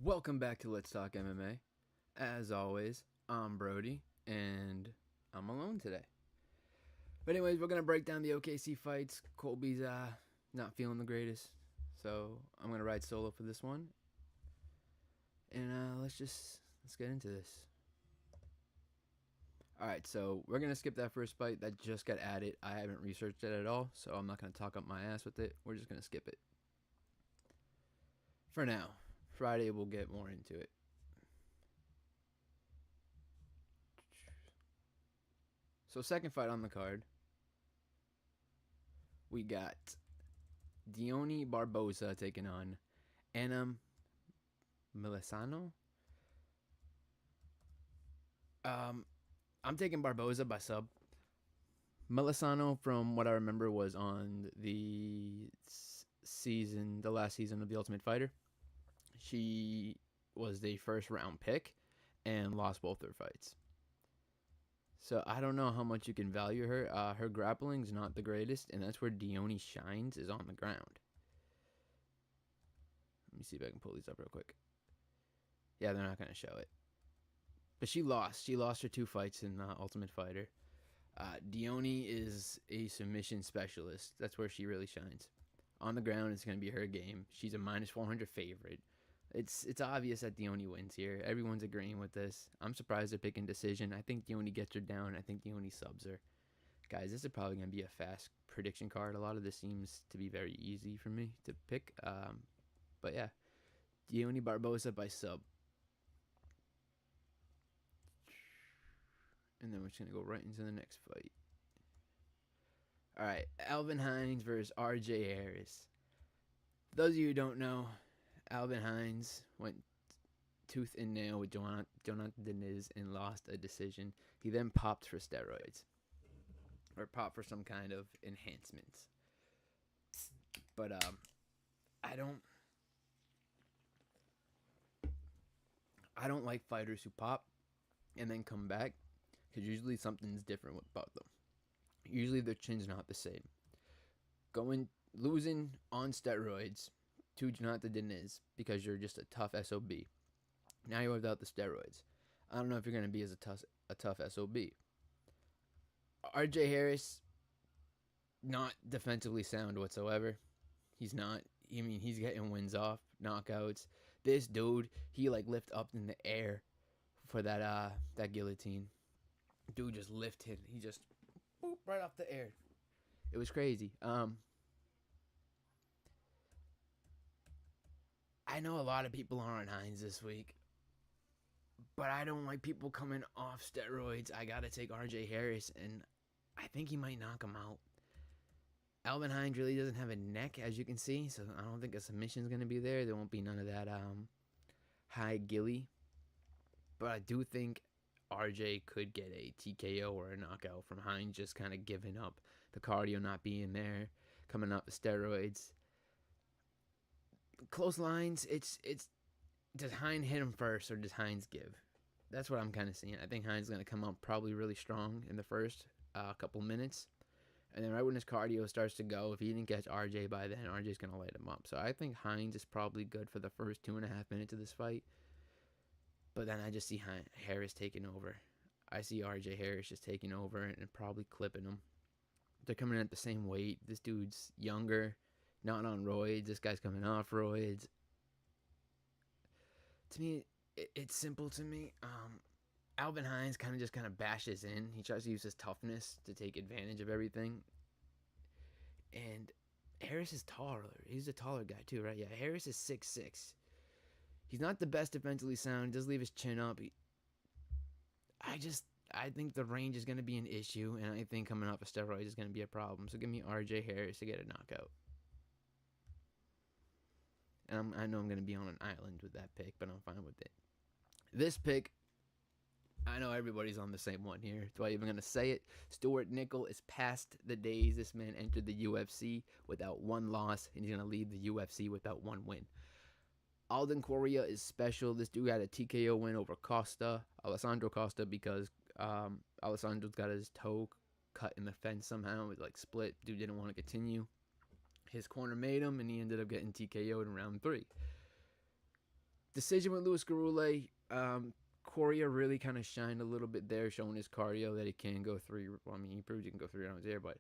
Welcome back to Let's Talk MMA. As always, I'm Brodie, and I'm alone today. But anyways, we're gonna break down the OKC fights. Colby's not feeling the greatest, so I'm gonna ride solo for this one. And let's get into this. All right, so we're gonna skip that first fight that just got added. I haven't researched it at all, so I'm not gonna talk up my ass with it. We're just gonna skip it for now. Friday we'll get more into it. So second fight on the card, we got Dione Barboza taking on Anna Milesano. I'm taking Barboza by sub. Milesano, from what I remember, was on the last season of The Ultimate Fighter. She was the first round pick and lost both her fights. So I don't know how much you can value her. Her grappling's not the greatest, and that's where Dione shines, is on the ground. Let me see if I can pull these up real quick. Yeah, they're not going to show it. But she lost. She lost her two fights in Ultimate Fighter. Dione is a submission specialist. That's where she really shines. On the ground, it's going to be her game. She's a minus 400 favorite. It's obvious that Dione wins here. Everyone's agreeing with this. I'm surprised they're picking decision. I think Dione gets her down. I think Dione subs her. Guys, this is probably going to be a fast prediction card. A lot of this seems to be very easy for me to pick. But yeah, Dione Barboza by sub. And then we're just going to go right into the next fight. All right, Alvin Hines versus RJ Harris. For those of you who don't know, Alvin Hines went tooth and nail with Jonathan Deniz and lost a decision. He then popped for steroids. Or popped for some kind of enhancements. But I don't like fighters who pop and then come back, because usually something's different about them. Usually their chin's not the same. Losing on steroids to Jonathan Deniz because you're just a tough SOB. Now you're without the steroids. I don't know if you're going to be as a tough SOB. RJ Harris, not defensively sound whatsoever. He's not. I mean, he's getting wins off, knockouts. This dude, he like lift up in the air for that guillotine. Dude just lifted. He just boop right off the air. It was crazy. I know a lot of people are on Hines this week, but I don't like people coming off steroids. I gotta take RJ Harris, and I think he might knock him out. Alvin Hines really doesn't have a neck, as you can see, so I don't think a submission's gonna be there. There won't be none of that high gilly. But I do think RJ could get a TKO or a knockout from Hines just kind of giving up, the cardio not being there, coming off the steroids. Close lines, it's does Hines hit him first or does Hines give? That's what I'm kind of seeing. I think Hines is going to come out probably really strong in the first couple minutes. And then right when his cardio starts to go, if he didn't catch RJ by then, RJ's going to light him up. So I think Hines is probably good for the first 2.5 minutes of this fight. But then I just see Harris taking over. I see RJ Harris just taking over and probably clipping him. They're coming in at the same weight. This dude's younger, not on roids. This guy's coming off roids. To me, it's simple to me. Alvin Hines kind of bashes in. He tries to use his toughness to take advantage of everything. And Harris is taller. He's a taller guy too, right? Yeah, Harris is 6'6". He's not the best defensively sound. He does leave his chin up. I think the range is going to be an issue, and I think coming off of steroids is going to be a problem. So give me RJ Harris to get a knockout. And I know I'm going to be on an island with that pick, but I'm fine with it. This pick, I know everybody's on the same one here. Do I even going to say it? Stuart Nickel is past the days this man entered the UFC without one loss, and he's going to leave the UFC without one win. Alden Correa is special. This dude had a TKO win over Alessandro Costa, because Alessandro's got his toe cut in the fence somehow. It like split. Dude didn't want to continue. His corner made him, and he ended up getting TKO'd in round 3. Decision with Louis Garule. Correa really kind of shined a little bit there, showing his cardio that he can go three. Well, I mean, he proved he can go 3 rounds there, but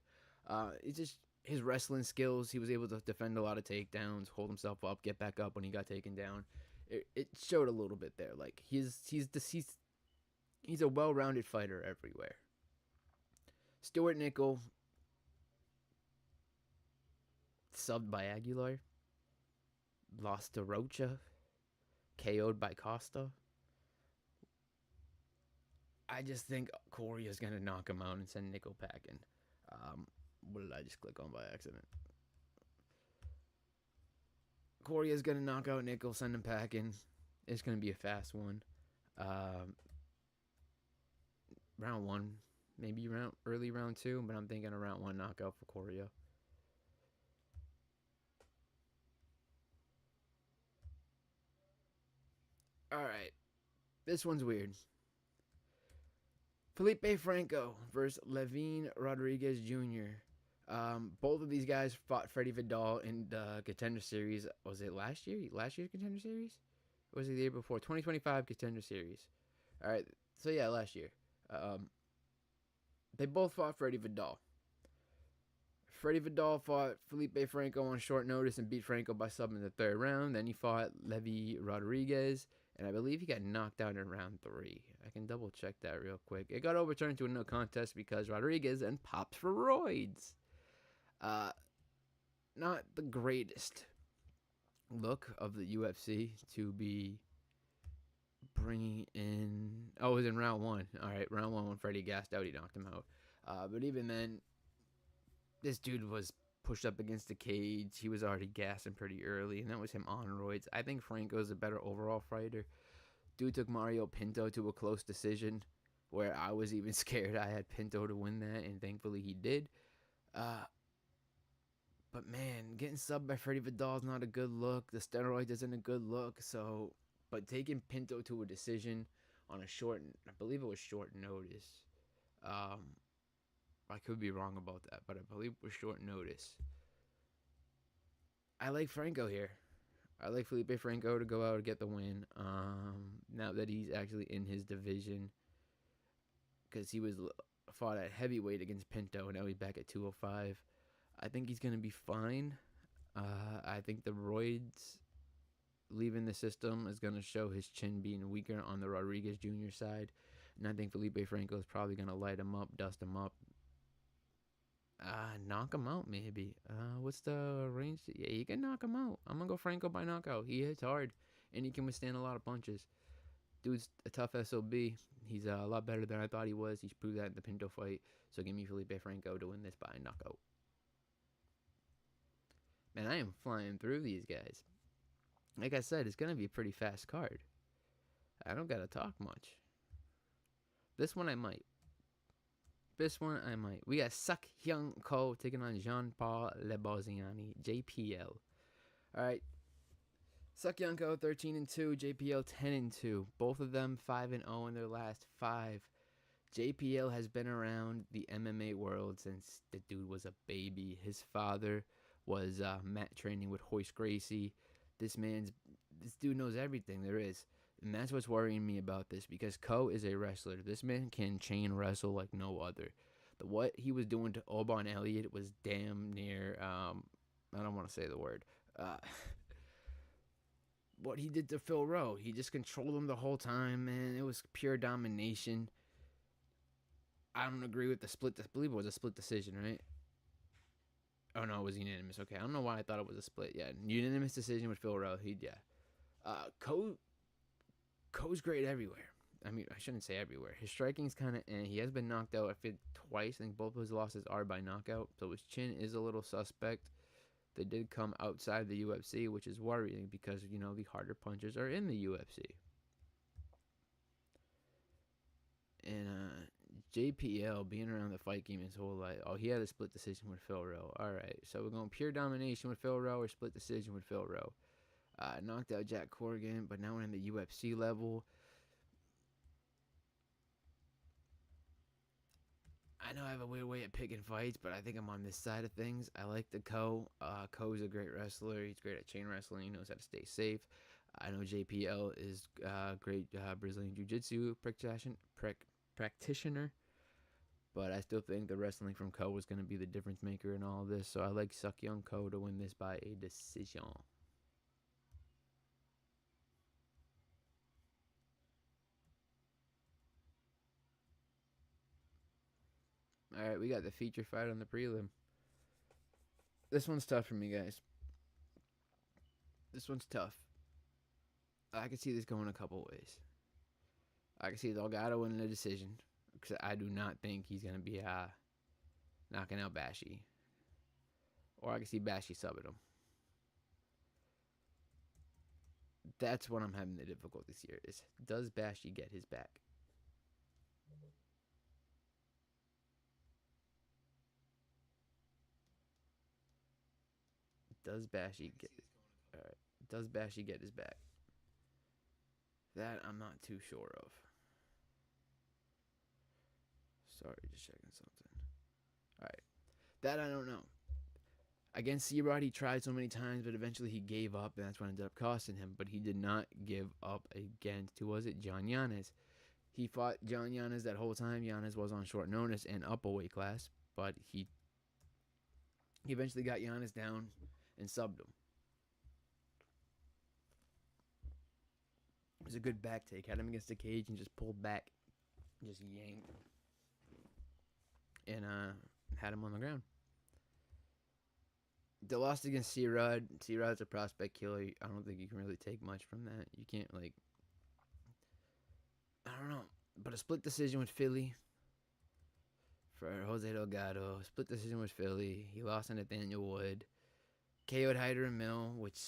it's just his wrestling skills. He was able to defend a lot of takedowns, hold himself up, get back up when he got taken down. It showed a little bit there. Like he's a well-rounded fighter everywhere. Stuart Nickel, subbed by Aguilar, lost to Rocha, KO'd by Costa. I just think Corey's going to knock him out and send Nickel packing. What did I just click on by accident? Corey's going to knock out Nickel, send him packing. It's going to be a fast one. Round 1, maybe early round 2, but I'm thinking a round 1 knockout for Correa. All right, this one's weird. Felipe Franco versus Levine Rodriguez Jr. Both of these guys fought Freddie Vidal in the Contender Series. Was it last year? Last year's Contender Series? Or was it the year before? 2025 Contender Series. All right, so yeah, last year. They both fought Freddie Vidal. Freddie Vidal fought Felipe Franco on short notice and beat Franco by sub in the 3rd round. Then he fought Levy Rodriguez, and I believe he got knocked out in round 3. I can double check that real quick. It got overturned to a no contest because Rodriguez then popped for roids. Not the greatest look of the UFC to be bringing in. Oh, it was in round 1. All right, round 1 when Freddie gassed out, he knocked him out. But even then, this dude was pushed up against the cage. He was already gassing pretty early, and that was him on roids. I think Franco's a better overall fighter. Dude took Mario Pinto to a close decision where I was even scared I had Pinto to win that, and thankfully he did. But man, getting subbed by Freddie Vidal is not a good look. The steroids isn't a good look. But taking Pinto to a decision on a short, I believe it was short notice. I could be wrong about that, but I believe it was short notice. I like Franco here. I like Felipe Franco to go out and get the win. Now that he's actually in his division, because he was fought at heavyweight against Pinto, and now he's back at 205. I think he's going to be fine. I think the roids leaving the system is going to show his chin being weaker on the Rodriguez Jr. side. And I think Felipe Franco is probably going to light him up, dust him up. Knock him out, maybe. What's the range? Yeah, he can knock him out. I'm going to go Franco by knockout. He hits hard, and he can withstand a lot of punches. Dude's a tough SOB. He's a lot better than I thought he was. He's proved that in the Pinto fight. So give me Felipe Franco to win this by knockout. Man, I am flying through these guys. Like I said, it's going to be a pretty fast card. I don't got to talk much. This one I might. We got Suk Hyung Ko taking on Jean-Paul Leboziani, JPL. All right. Suk Hyung Ko 13-2, JPL 10-2. Both of them 5-0 in their last 5. JPL has been around the MMA world since the dude was a baby. His father was mat training with Hoist Gracie. This dude knows everything there is. And that's what's worrying me about this, because Ko is a wrestler. This man can chain wrestle like no other. What he was doing to Oban Elliott was damn near, I don't want to say the word. What he did to Phil Rowe, he just controlled him the whole time, man. It was pure domination. I don't agree with the split. I believe it was a split decision, right? Oh, no, it was unanimous. Okay, I don't know why I thought it was a split. Yeah, unanimous decision with Phil Rowe. Ko's great everywhere. I mean, I shouldn't say everywhere. His striking's kind of he has been knocked out, I think, twice. I think both of his losses are by knockout. So his chin is a little suspect. They did come outside the UFC, which is worrying because, the harder punches are in the UFC. And JPL being around the fight game his whole life. Oh, he had a split decision with Phil Rowe. All right, so we're going pure domination with Phil Rowe or split decision with Phil Rowe. Knocked out Jack Corrigan, but now we're in the UFC level. I know I have a weird way of picking fights, but I think I'm on this side of things. I like the Ko. Ko's a great wrestler. He's great at chain wrestling. He knows how to stay safe. I know JPL is great Brazilian Jiu-Jitsu practitioner, but I still think the wrestling from Ko was going to be the difference maker in all of this. So I like Seokyeong Ko to win this by a decision. All right, we got the feature fight on the prelim. This one's tough for me, guys. This one's tough. I can see this going a couple ways. I can see Delgado winning a decision because I do not think he's going to be knocking out Bashi. Or I can see Bashi subbing him. That's what I'm having the difficulties here is, does Bashi get his back? Does Bashi get Does Bashi get his back? That I'm not too sure of. Sorry, just checking something. Alright. That I don't know. Against C-Rod, he tried so many times, but eventually he gave up, and that's what ended up costing him. But he did not give up against, who was it? John Yanez. He fought John Yanez that whole time. Yanez was on short notice and up a weight class, but he eventually got Yanez down and subbed him. It was a good back take. Had him against the cage and just pulled back. Just yanked. And had him on the ground. The loss against C-Rod. C-Rod's a prospect killer. I don't think you can really take much from that. You can't, like... I don't know. But a split decision with Philly for Jose Delgado. Split decision with Philly. He lost to Nathaniel Wood. KO'd Hyder and Mill, which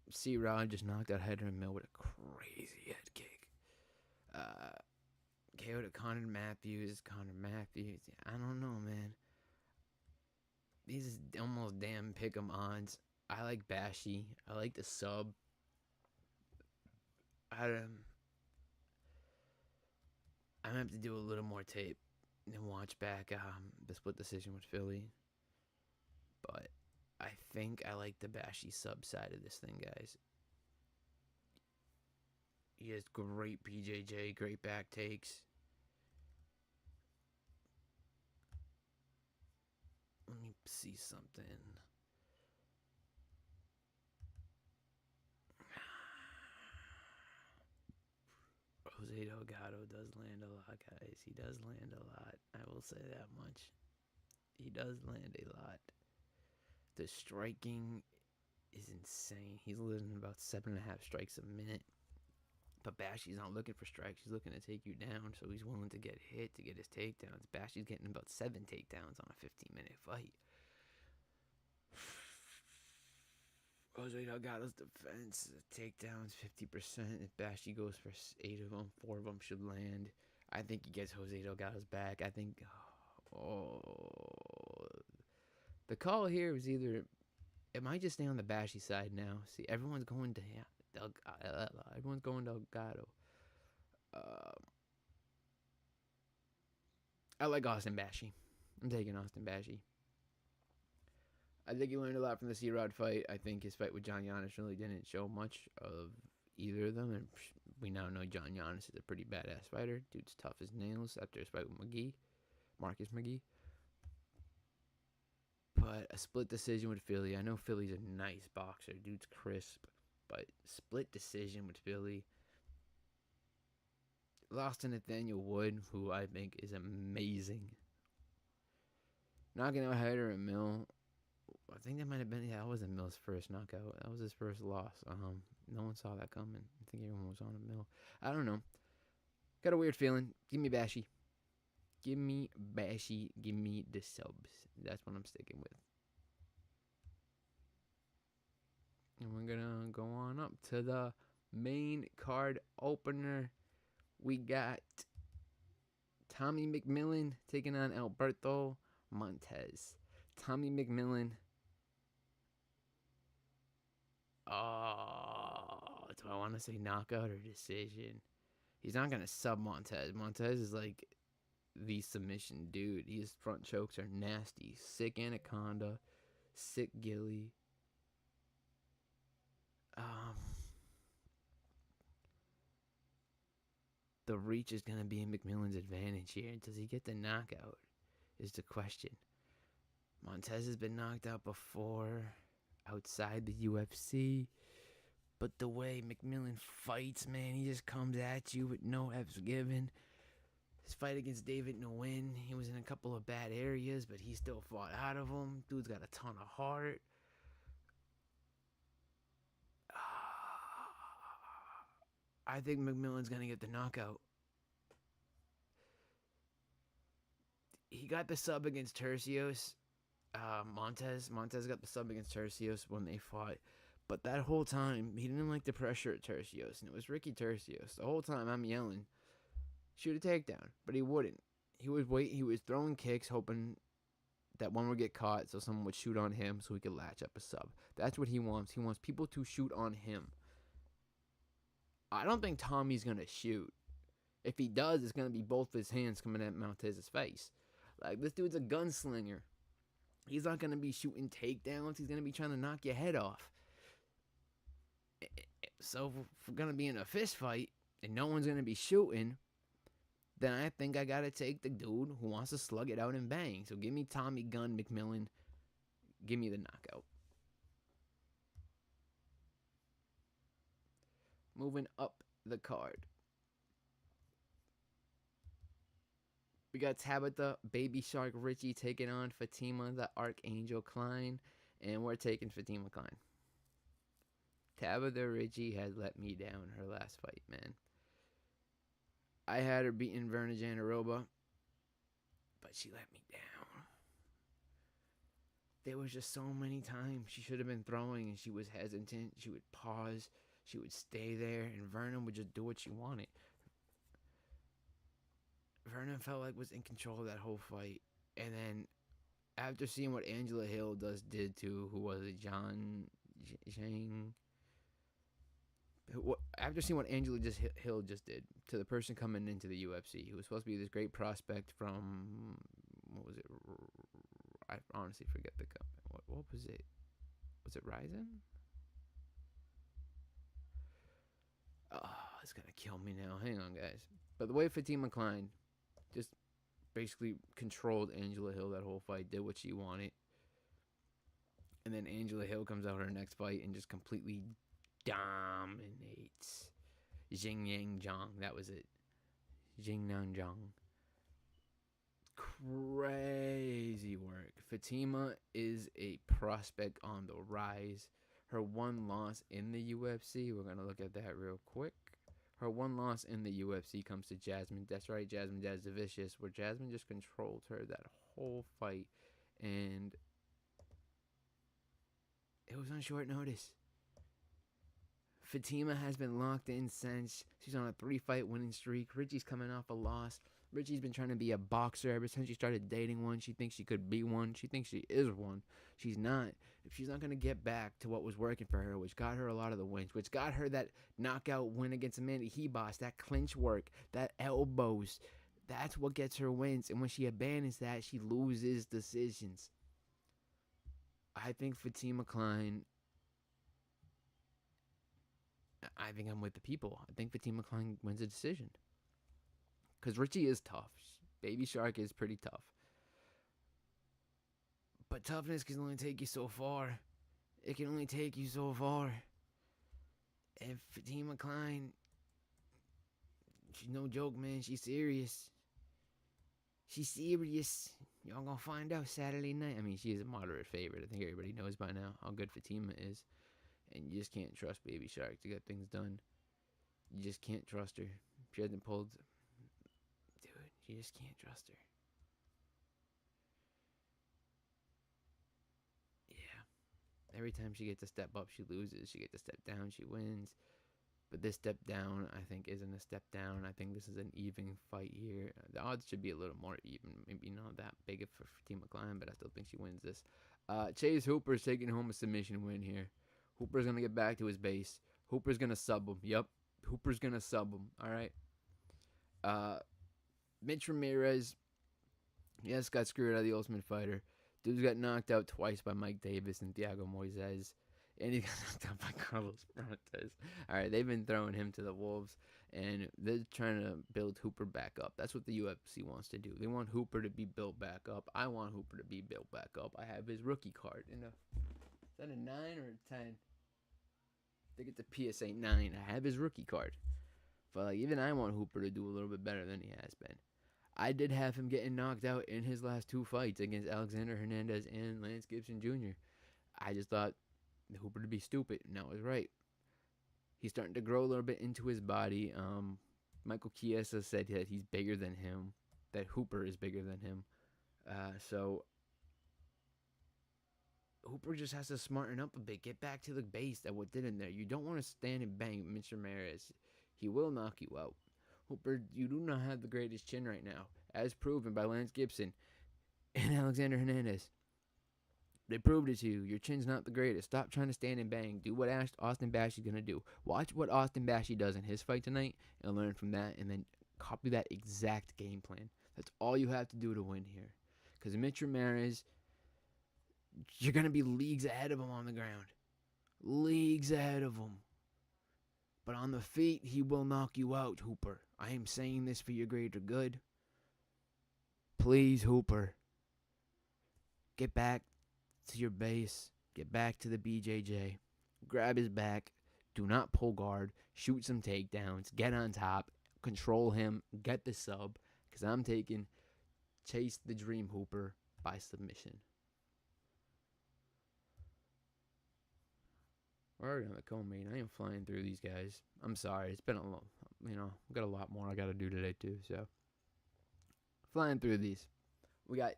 C-Rod just knocked out Hyder and Mill with a crazy head kick. KO'd Connor Matthews. I don't know, man. These is almost damn pick'em odds. I like Bashi. I like the sub. I'm gonna have to do a little more tape and watch back the split decision with Philly. But I think I like the Bashi sub side of this thing, guys. He has great PJJ, great back takes. Let me see something. Jose Delgado does land a lot, guys. He does land a lot. I will say that much. He does land a lot. The striking is insane. He's losing about 7.5 strikes a minute. But Bashi's not looking for strikes. He's looking to take you down, so he's willing to get hit to get his takedowns. Bashi's getting about 7 takedowns on a 15-minute fight. Jose Delgado's defense, takedowns 50%. If Bashi goes for 8 of them, 4 of them should land. I think he gets Jose Delgado's back. I think... the call here was either... It might just stay on the Bashi side now. See, everyone's going to... everyone's going Delgado. I like Austin Bashi. I'm taking Austin Bashi. I think he learned a lot from the C-Rod fight. I think his fight with John Yanez really didn't show much of either of them. And we now know John Yanez is a pretty badass fighter. Dude's tough as nails after his fight with Marcus McGee. But a split decision with Philly. I know Philly's a nice boxer. Dude's crisp. But split decision with Philly. Lost to Nathaniel Wood, who I think is amazing. Knocking out Hyder and Mill. I think that might have been, that wasn't Mill's first knockout. That was his first loss. No one saw that coming. I think everyone was on a Mill. I don't know. Got a weird feeling. Give me Bashi. Give me Bashi. Give me the subs. That's what I'm sticking with. And we're going to go on up to the main card opener. We got Tommy McMillan taking on Alberto Montez. Tommy McMillan. Oh, do I want to say knockout or decision? He's not going to sub Montez. Montez is like the submission dude. His front chokes are nasty. Sick anaconda. Sick gilly. the reach is going to be in McMillan's advantage here. Does he get the knockout? Is the question. Montez has been knocked out before outside the UFC. But the way McMillan fights, man, he just comes at you with no F's given. His fight against David Nguyen, he was in a couple of bad areas, but he still fought out of them. Dude's got a ton of heart. I think McMillan's going to get the knockout. He got the sub against Tercios. Montez got the sub against Tercios when they fought. But that whole time, he didn't like the pressure at Tercios. And it was Ricky Tercios. The whole time I'm yelling, shoot a takedown. But he wouldn't. He was throwing kicks, hoping that one would get caught so someone would shoot on him so he could latch up a sub. That's what he wants. He wants people to shoot on him. I don't think Tommy's going to shoot. If he does, it's going to be both his hands coming at Montez's face. Like, this dude's a gunslinger. He's not going to be shooting takedowns. He's going to be trying to knock your head off. So if we're going to be in a fist fight and no one's going to be shooting, then I think I got to take the dude who wants to slug it out and bang. So give me Tommy Gunn McMillan. Give me the knockout. Moving up the card. We got Tabitha Baby Shark Richie taking on Fatima the Archangel Klein. And we're taking Fatima Klein. Tabitha Richie has let me down her last fight, man. I had her beating Verna Jandaroba, but she let me down. There was just so many times she should have been throwing and she was hesitant. She would pause. She would stay there, and Verna would just do what she wanted. Verna felt like was in control of that whole fight. And then after seeing what Angela Hill did to, who was it, Zhang? After seeing what Angela Hill just did to the person coming into the UFC, who was supposed to be this great prospect from, what was it? I honestly forget the company. What was it? Was it Ryzen? Oh, it's gonna kill me now. Hang on, guys. But the way Fatima Klein just basically controlled Angela Hill that whole fight, did what she wanted, and then Angela Hill comes out her next fight and just completely dominates Jing Yang Zhang. That was it. Jing Nan Zhang. Crazy work. Fatima is a prospect on the rise. Her one loss in the UFC, we're going to look at that real quick. Her one loss in the UFC comes to Jasmine. That's right, Jasmine Jasudavicius, where Jasmine just controlled her that whole fight. And it was on short notice. Fatima has been locked in since. She's on a 3-fight winning streak. Richie's coming off a loss. Richie's been trying to be a boxer ever since she started dating one. She thinks she could be one. She thinks she is one. She's not. If she's not going to get back to what was working for her, which got her a lot of the wins, which got her that knockout win against Amanda Hebos, that clinch work, that elbows, that's what gets her wins. And when she abandons that, she loses decisions. I think Fatima Klein, I think I'm with the people. I think Fatima Klein wins a decision. Because Richie is tough. Baby Shark is pretty tough. But toughness can only take you so far. It can only take you so far. And Fatima Klein, she's no joke, man. She's serious. She's serious. Y'all gonna find out Saturday night. I mean, she is a moderate favorite. I think everybody knows by now how good Fatima is. And you just can't trust Baby Shark to get things done. You just can't trust her. She hasn't pulled... Dude, you just can't trust her. Yeah. Every time she gets a step up, she loses. She gets a step down, she wins. But this step down, I think, isn't a step down. I think this is an even fight here. The odds should be a little more even. Maybe not that big for Fatima Klein, but I still think she wins this. Chase Hooper's taking home a submission win here. Hooper's going to get back to his base. Hooper's going to sub him. Yep. Hooper's going to sub him. All right. Mitch Ramirez, yes, got screwed out of the Ultimate Fighter. Dude's got knocked out twice by Mike Davis and Thiago Moises. And he got knocked out by Carlos Brontes. All right, they've been throwing him to the wolves, and they're trying to build Hooper back up. That's what the UFC wants to do. They want Hooper to be built back up. I want Hooper to be built back up. I have his rookie card. Is that a 9 or a 10? I think it's a PSA 9. I have his rookie card. But like, even I want Hooper to do a little bit better than he has been. I did have him getting knocked out in his last 2 fights against Alexander Hernandez and Lance Gibson Jr. I just thought Hooper to be stupid, and I was right. He's starting to grow a little bit into his body. Michael Chiesa said that he's bigger than him, that Hooper is bigger than him. So Hooper just has to smarten up a bit, get back to the base that what did in there. You don't want to stand and bang Mr. Ramirez. He will knock you out. Hooper, you do not have the greatest chin right now, as proven by Lance Gibson and Alexander Hernandez. They proved it to you. Your chin's not the greatest. Stop trying to stand and bang. Do what Austin Bashi is going to do. Watch what Austin Bashi does in his fight tonight and learn from that, and then copy that exact game plan. That's all you have to do to win here. Because Mitch Ramirez, you're going to be leagues ahead of him on the ground. Leagues ahead of him. But on the feet, he will knock you out, Hooper. I am saying this for your greater good. Please, Hooper, get back to your base. Get back to the BJJ. Grab his back. Do not pull guard. Shoot some takedowns. Get on top. Control him. Get the sub. Because I'm taking Chase the Dream Hooper by submission. We're already on the co-main. I am flying through these guys. I'm sorry. It's been a long, I've got a lot more I got to do today too. So, flying through these. We got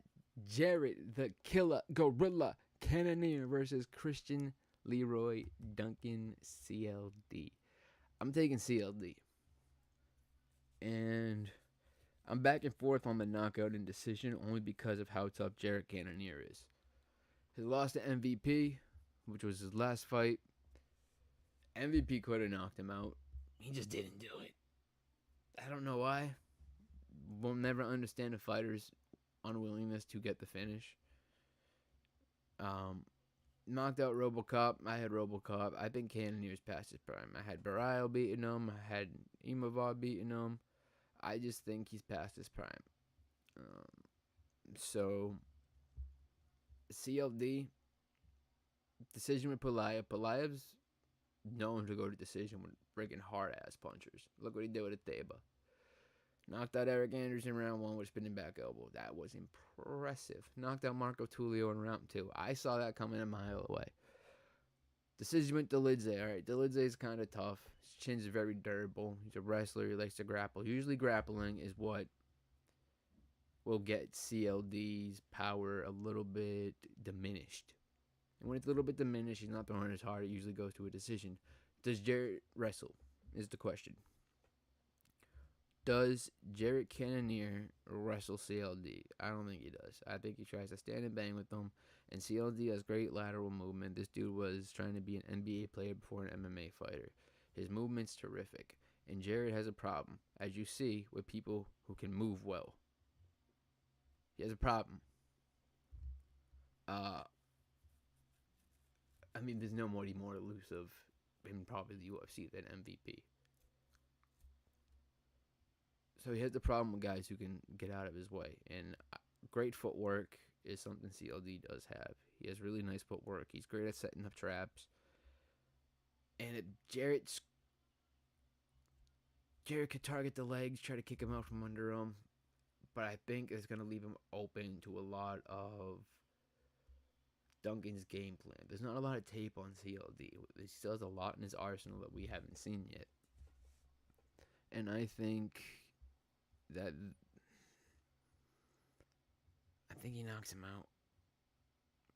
Jared the Killer Gorilla Cannonier versus Christian Leroy Duncan CLD. I'm taking CLD. And I'm back and forth on the knockout and decision only because of how tough Jared Cannonier is. His loss to MVP, which was his last fight, MVP could have knocked him out. He just didn't do it. I don't know why. We'll never understand a fighter's unwillingness to get the finish. Knocked out RoboCop. I had RoboCop. I think Cannonier's past his prime. I had Brodie beating him. I had Imavov beating him. I just think he's past his prime. So, CLD, decision with Pulaev. Pulaev's known to go to decision with friggin' hard-ass punchers. Look what he did with Ateba. Knocked out Eric Anderson in round 1 with spinning back elbow. That was impressive. Knocked out Marco Tulio in round 2. I saw that coming a mile away. Decision with Delidze. All right, Delidze is kind of tough. His chin's very durable. He's a wrestler. He likes to grapple. Usually grappling is what will get CLD's power a little bit diminished. And when it's a little bit diminished, he's not throwing as hard. It usually goes to a decision. Does Jarrett wrestle? Is the question. Does Jarrett Cannonier wrestle CLD? I don't think he does. I think he tries to stand and bang with them. And CLD has great lateral movement. This dude was trying to be an NBA player before an MMA fighter. His movement's terrific. And Jarrett has a problem, as you see, with people who can move well. He has a problem. There's nobody more elusive in probably the UFC than MVP. So he has the problem with guys who can get out of his way. And great footwork is something CLD does have. He has really nice footwork. He's great at setting up traps. And Jarrett could target the legs, try to kick him out from under him. But I think it's going to leave him open to a lot of Duncan's game plan. There's not a lot of tape on CLD. He still has a lot in his arsenal that we haven't seen yet. And I think he knocks him out.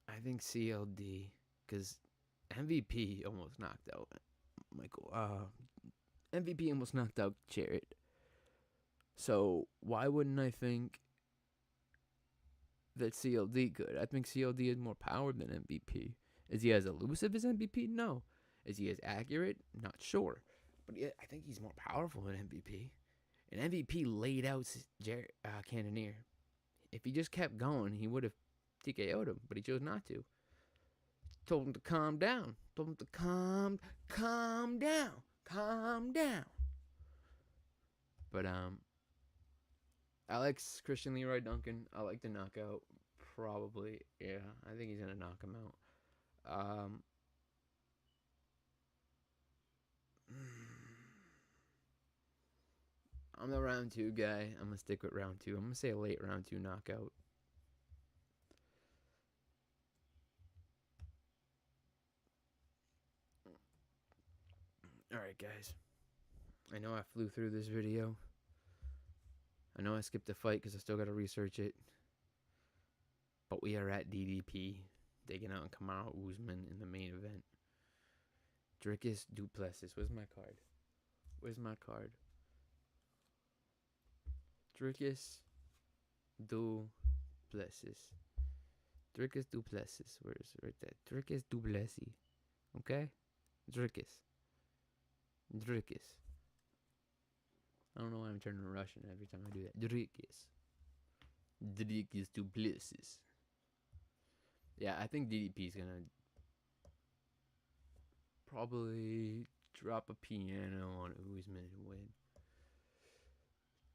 I think CLD, because MVP almost knocked out MVP almost knocked out Jarrett. So why wouldn't I think that CLD could? I think CLD has more power than MVP. Is he as elusive as MVP? No. Is he as accurate? Not sure. But I think he's more powerful than MVP. And MVP laid out Cannonier. If he just kept going, he would have TKO'd him, but he chose not to. Told him to calm down. Told him to calm down. Calm down. But I like Christian Leroy Duncan. I like the knockout. Probably, yeah. I think he's gonna knock him out. I'm the round 2 guy. I'm gonna stick with round 2. I'm gonna say a late round 2 knockout. Alright, guys. I know I flew through this video. I know I skipped a fight because I still gotta research it. But we are at DDP, taking out Kamaru Usman in the main event. Dricus Du Plessis. Where's my card? Where's my card? Dricus Du Plessis. Dricus Du Plessis. Where is it? Right there. Dricus Du Plessis. Okay? Dricus. Dricus. I don't know why I'm turning Russian every time I do that. Dricus. Dricus Du Plessis. Yeah, I think DDP is gonna probably drop a piano on Usman and win.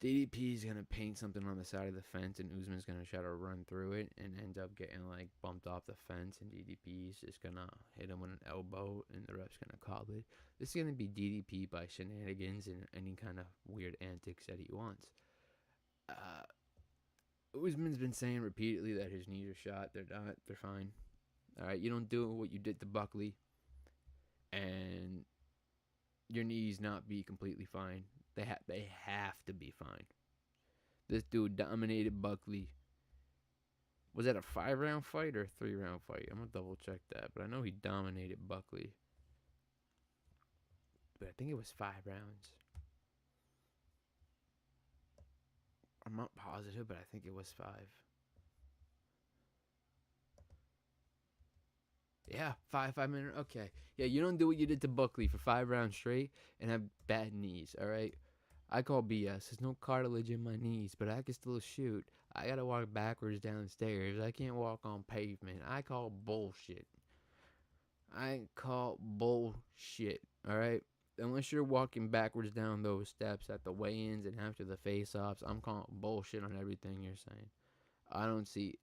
DDP is gonna paint something on the side of the fence, and Usman's gonna try to run through it and end up getting like bumped off the fence, and DDP is just gonna hit him with an elbow, and the ref's gonna call it. This is gonna be DDP by shenanigans and any kind of weird antics that he wants. Usman's been saying repeatedly that his knees are shot. They're not. They're fine. All right, you don't do what you did to Buckley, and your knees not be completely fine. They have to be fine. This dude dominated Buckley. Was that a 5-round fight or a 3-round fight? I'm gonna double check that, but I know he dominated Buckley. But I think it was 5 rounds. I'm not positive, but I think it was 5. Yeah, 5-minute. Okay. Yeah, you don't do what you did to Buckley for 5 rounds straight and have bad knees, all right? I call BS. There's no cartilage in my knees, but I can still shoot. I gotta walk backwards downstairs. I can't walk on pavement. I call bullshit. I call bullshit, all right? Unless you're walking backwards down those steps at the weigh-ins and after the face-offs, I'm calling bullshit on everything you're saying. I don't see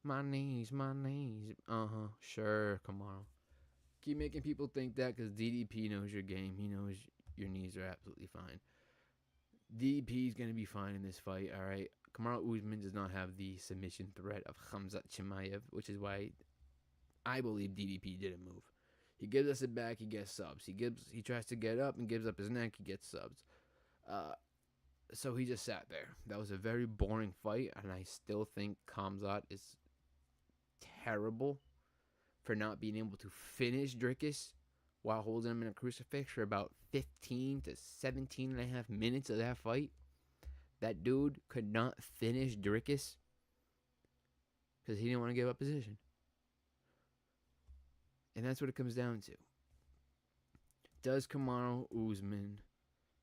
my knees. Sure, come on. Keep making people think that because DDP knows your game. He knows your knees are absolutely fine. DDP is going to be fine in this fight, all right? Kamaru Usman does not have the submission threat of Khamzat Chimaev, which is why I believe DDP didn't move. He gives us it back, he gets subs. He tries to get up and gives up his neck, he gets subs. So he just sat there. That was a very boring fight, and I still think Khamzat is terrible for not being able to finish Dricus while holding him in a crucifix for about 15 to 17 and a half minutes of that fight. That dude could not finish Dricus because he didn't want to give up position. And that's what it comes down to. Does Kamaru Usman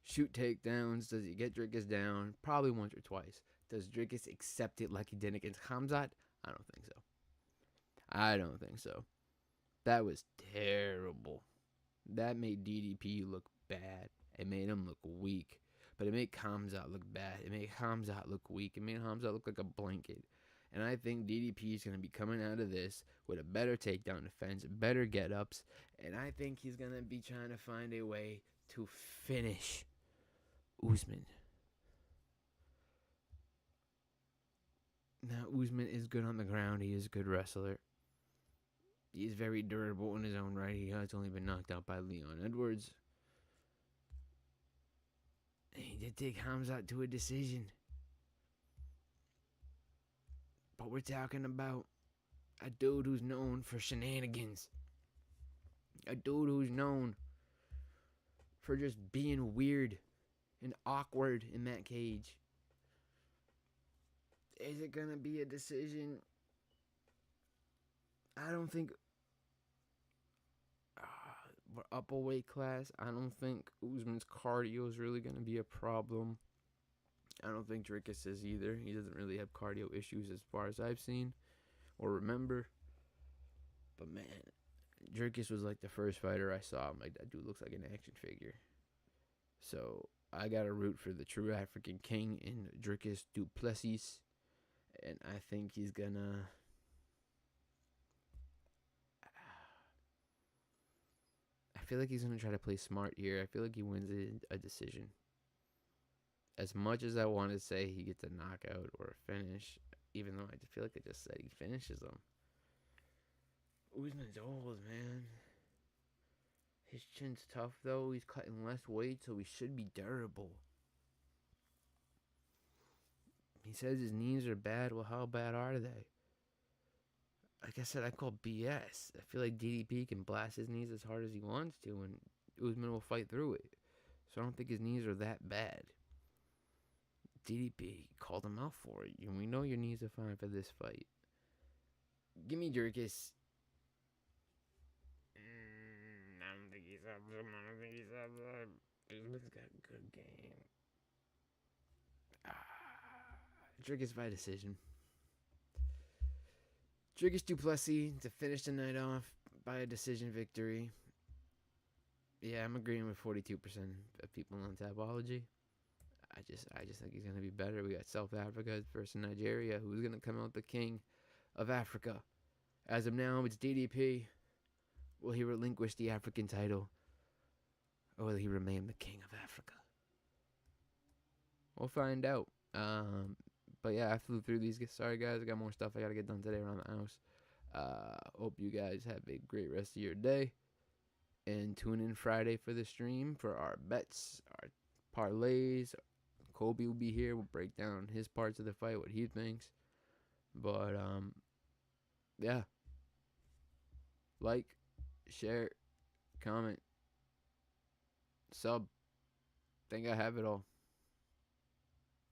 shoot takedowns? Does he get Dricus down? Probably once or twice. Does Dricus accept it like he did against Khamzat? I don't think so. That was terrible. That made DDP look bad. It made him look weak. But it made Khamzat look bad. It made Khamzat look weak. It made Khamzat look like a blanket. And I think DDP is going to be coming out of this with a better takedown defense, better get-ups. And I think he's going to be trying to find a way to finish Usman. Now, Usman is good on the ground. He is a good wrestler. He is very durable in his own right. He has only been knocked out by Leon Edwards. And he did take Khamzat to a decision. But we're talking about a dude who's known for shenanigans. A dude who's known for just being weird and awkward in that cage. Is it going to be a decision? I don't think we're up a weight class. I don't think Usman's cardio is really going to be a problem. I don't think Dricus is either. He doesn't really have cardio issues as far as I've seen or remember. But man, Jerkis was like the first fighter I saw. I'm like, that dude looks like an action figure. So I got to root for the true African king in Jerkis du Plessis. And I think he's going to. I feel like he's going to try to play smart here. I feel like he wins a decision. As much as I want to say he gets a knockout or a finish, even though I feel like I just said he finishes him. Usman's old, man. His chin's tough, though. He's cutting less weight, so he should be durable. He says his knees are bad. Well, how bad are they? Like I said, I call BS. I feel like DDP can blast his knees as hard as he wants to, and Usman will fight through it. So I don't think his knees are that bad. DDP called him out for it. And we know your knees are fine for this fight. Give me Jerkis. I don't think he's up. Usman's got a good game. Jerkis by decision. Jerkis du Plessis to finish the night off by a decision victory. Yeah, I'm agreeing with 42% of people on Tapology. I just think he's going to be better. We got South Africa versus Nigeria. Who's going to come out the king of Africa? As of now, it's DDP. Will he relinquish the African title? Or will he remain the king of Africa? We'll find out. But yeah, I flew through these. Sorry, guys. I got more stuff I got to get done today around the house. Hope you guys have a great rest of your day. And tune in Friday for the stream for our bets, our parlays. Kobe will be here. We'll break down his parts of the fight, what he thinks. But, yeah. Like, share, comment, sub. Think I have it all.